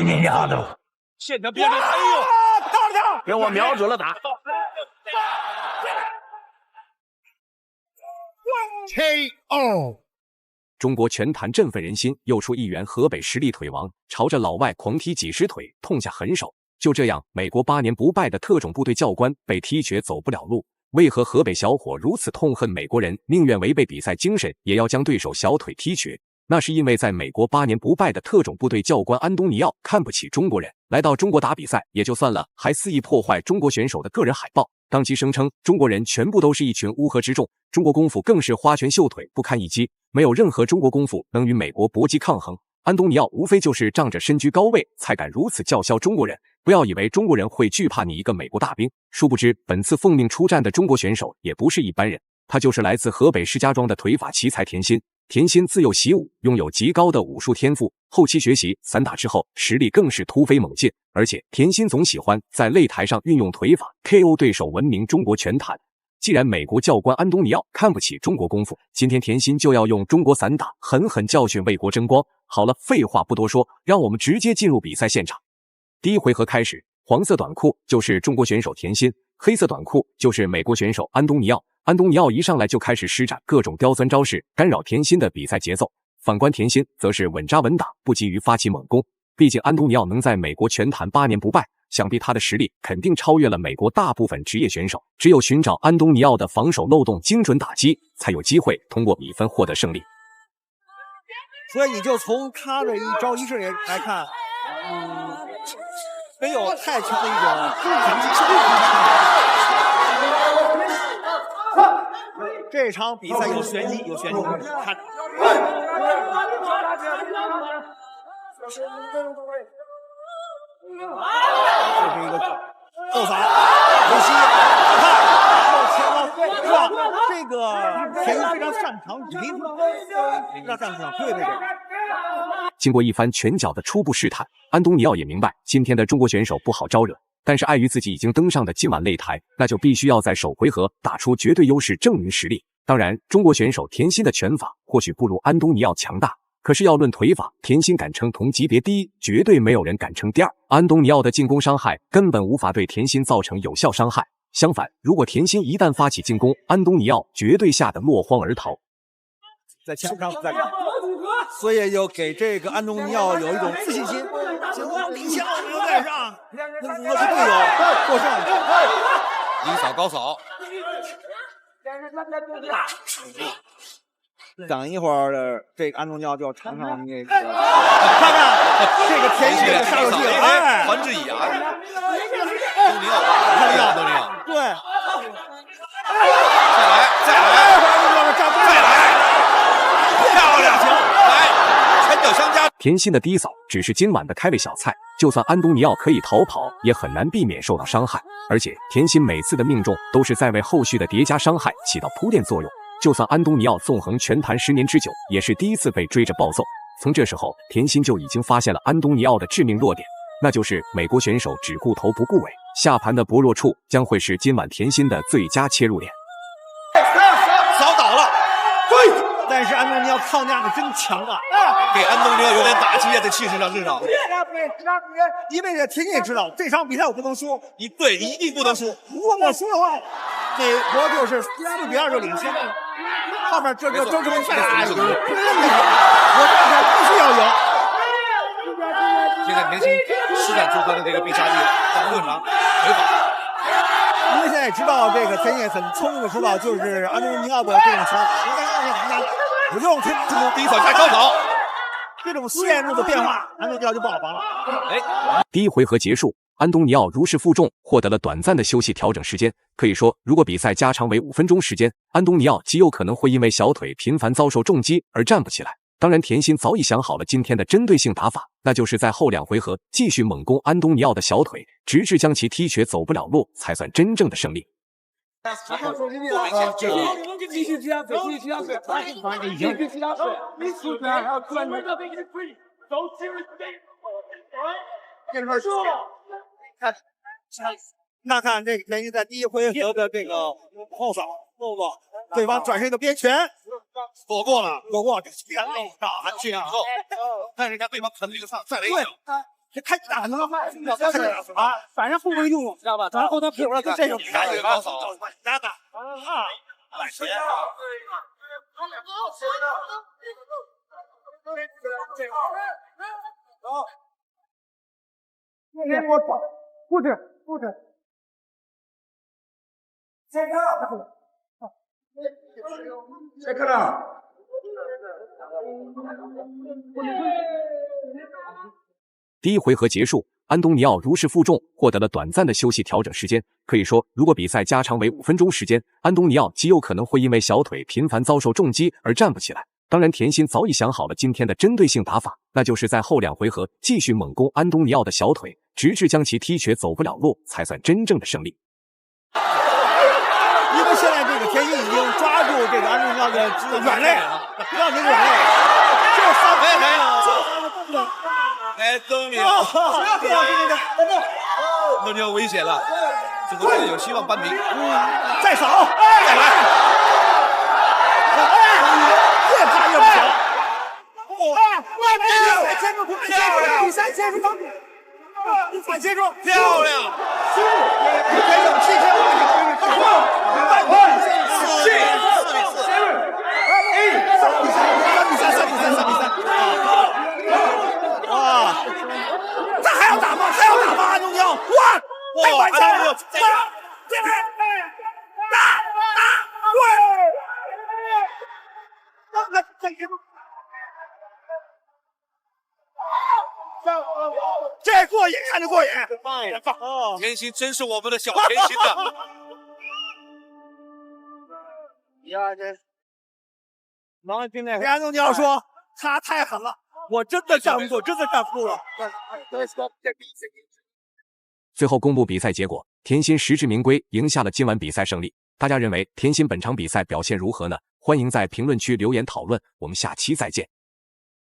你丫的！现在别人，哎呦，到了，给我瞄准了打。KO。中国拳坛振奋人心，又出一员河北实力腿王，朝着老外狂踢几十腿，痛下狠手。就这样，美国8年不败的特种部队教官被踢瘸走不了路。为何河北小伙如此痛恨美国人，宁愿违背比赛精神，也要将对手小腿踢瘸？那是因为在美国8年不败的特种部队教官安东尼奥看不起中国人，来到中国打比赛也就算了，还肆意破坏中国选手的个人海报，当即声称中国人全部都是一群乌合之众，中国功夫更是花拳绣腿不堪一击，没有任何中国功夫能与美国搏击抗衡。安东尼奥无非就是仗着身居高位才敢如此叫嚣中国人，不要以为中国人会惧怕你一个美国大兵，殊不知本次奉命出战的中国选手也不是一般人，他就是来自河北石家庄的腿法奇才田心。田心自幼习武，拥有极高的武术天赋，后期学习散打之后，实力更是突飞猛进。而且田心总喜欢在擂台上运用腿法 KO 对手，闻名中国拳坛。既然美国教官安东尼奥看不起中国功夫，今天田心就要用中国散打狠狠教训为国争光。好了，废话不多说，让我们直接进入比赛现场。第一回合开始，黄色短裤就是中国选手田心，黑色短裤就是美国选手安东尼奥。安东尼奥一上来就开始施展各种刁钻招式，干扰田心的比赛节奏。反观田心则是稳扎稳打，不急于发起猛攻。毕竟安东尼奥能在美国拳坛8年不败，想必他的实力肯定超越了美国大部分职业选手。只有寻找安东尼奥的防守漏洞，精准打击，才有机会通过比分获得胜利。所以你就从他的一招一式来看，没有太强的一种反击效果。这场比赛有玄机，有玄机，看。这是一个后扫，梅西，看，是吧？这个田心非常擅长离突，非常擅长，对。经过一番拳脚的初步试探，安东尼奥也明白今天的中国选手不好招惹，但是碍于自己已经登上的今晚擂台，那就必须要在首回合打出绝对优势，证明实力。当然，中国选手田心的拳法或许不如安东尼奥强大，可是要论腿法，田心敢称同级别第一，绝对没有人敢称第二。安东尼奥的进攻伤害根本无法对田心造成有效伤害，相反，如果田心一旦发起进攻，安东尼奥绝对吓得落荒而逃。在枪上，所以就给这个安东尼奥有一种自信心，领先我们留在上，跟我是队友获胜。低扫高扫。等一会儿，这个安东尼奥就要尝尝那个，看看这个田心的杀手技，哎，环之以牙。安东尼奥，对，再来，漂亮，来，拳脚相加。田心的低扫只是今晚的开胃小菜，就算安东尼奥可以逃跑，也很难避免受到伤害。而且田心每次的命中都是在为后续的叠加伤害起到铺垫作用。就算安东尼奥纵横拳坛10年之久，也是第一次被追着暴揍。从这时候，田心就已经发现了安东尼奥的致命弱点，那就是美国选手只顾头不顾尾，下盘的薄弱处将会是今晚田心的最佳切入点。扫倒了，对，但是安东尼奥抗压的真强啊！给安东尼奥有点打击啊，在气势上至少。因为田心也知道这场比赛我不能输，一定不能输。如果我输的话，美国就是4-2就领先了，后面这再打一个，我这场必须要赢。现在田心施展出他的这个必杀技了，特长腿法。因为现在知道这个田心很聪明的知道，就是安东尼奥的这种拳，不用推低扫加高扫，这种线路的变化，安东尼奥就不好防了。第一回合结束，安东尼奥如释负重，获得了短暂的休息调整时间。可以说，如果比赛加长为5分钟时间，安东尼奥极有可能会因为小腿频繁遭受重击而站不起来。当然，田心早已想好了今天的针对性打法，那就是在后2回合继续猛攻安东尼奥的小腿，直至将其踢瘸走不了路，才算真正的胜利。继续踢下水，继续踢下水，继续踢下水，看看这个田心在第一回合的这个后扫动作，对方转身一个边拳，躲过了，这边打这样后，看人家对方啃了一个上，再来一脚。这开打能啊，反正后面用，知道吧？然后他屁股跟这种比赛高手，打打啊，我操！不止，先看，先看了。第一回合结束，安东尼奥如释负重，获得了短暂的休息调整时间。可以说，如果比赛加长为5分钟时间，安东尼奥极有可能会因为小腿频繁遭受重击而站不起来。当然，甜心早已想好了今天的针对性打法，那就是在后2回合继续猛攻安东尼奥的小腿，直至将其踢瘸走不了路，才算真正的胜利。因为现在这个甜心已经抓住这个安东尼奥的软肋，让这个软肋，这3回没有，哎，终于，那就危险了，这个有希望扳平。再扫，再来，越怕越不行。第3结束，反接住，漂亮！哇！这还要打吗？安东尼奥！哇！太关键了！这过瘾，看着过瘾。甜心真是我们的小甜心的。给安东尼奥说，他太狠了，我真的站不住，了。最后公布比赛结果，甜心实至名归，赢下了今晚比赛胜利。大家认为甜心本场比赛表现如何呢？欢迎在评论区留言讨论，我们下期再见。